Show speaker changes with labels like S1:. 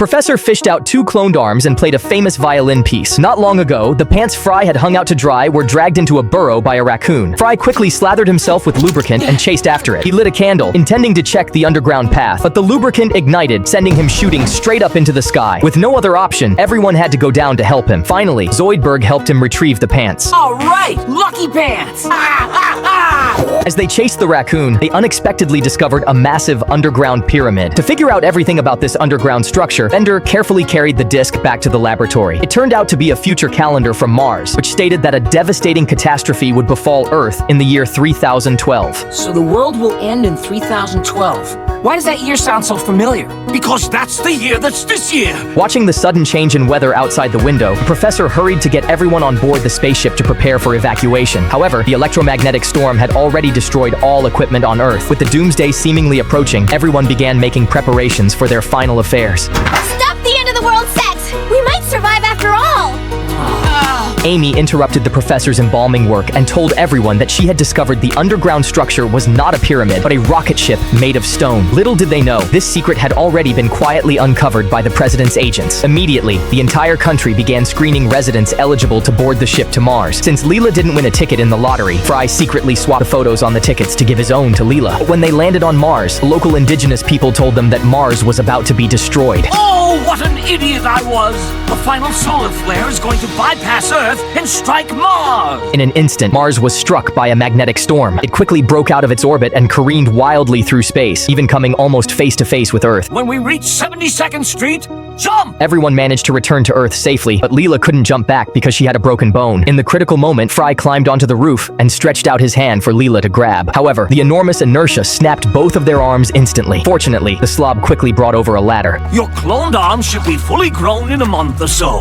S1: professor fished out 2 cloned arms and played a famous violin piece. Not long ago, the pants Fry had hung out to dry were dragged into a burrow by a raccoon. Fry quickly slathered himself with lubricant and chased after it. He lit a candle, intending to check the underground path, but the lubricant ignited, sending him shooting straight up into the sky. With no other option, everyone had to go down to help him. Finally, Zoidberg helped him retrieve the pants.
S2: All right, lucky pants!
S1: As they chased the raccoon, they unexpectedly discovered a massive underground pyramid. To figure out everything about this underground structure, Bender carefully carried the disc back to the laboratory. It turned out to be a future calendar from Mars, which stated that a devastating catastrophe would befall Earth in the year 3012.
S2: So the world will end in 3012. Why does that year sound so familiar?
S3: Because that's the year that's this year.
S1: Watching the sudden change in weather outside the window, the professor hurried to get everyone on board the spaceship to prepare for evacuation. However, the electromagnetic storm had already destroyed all equipment on Earth. With the doomsday seemingly approaching, everyone began making preparations for their final affairs.
S4: Stop the end of the world set! We might survive after all!
S1: Amy interrupted the professor's embalming work and told everyone that she had discovered the underground structure was not a pyramid, but a rocket ship made of stone. Little did they know, this secret had already been quietly uncovered by the president's agents. Immediately, the entire country began screening residents eligible to board the ship to Mars. Since Leela didn't win a ticket in the lottery, Fry secretly swapped the photos on the tickets to give his own to Leela. But when they landed on Mars, local indigenous people told them that Mars was about to be destroyed.
S3: Oh, what an idiot I was! The final solar flare is going to bypass Earth and strike Mars!
S1: In an instant, Mars was struck by a magnetic storm. It quickly broke out of its orbit and careened wildly through space, even coming almost face to face with Earth.
S3: When we reach 72nd Street, jump!
S1: Everyone managed to return to Earth safely, but Leela couldn't jump back because she had a broken bone. In the critical moment, Fry climbed onto the roof and stretched out his hand for Leela to grab. However, the enormous inertia snapped both of their arms instantly. Fortunately, the slob quickly brought over a ladder.
S3: Your cloned arms should be fully grown in a month or so.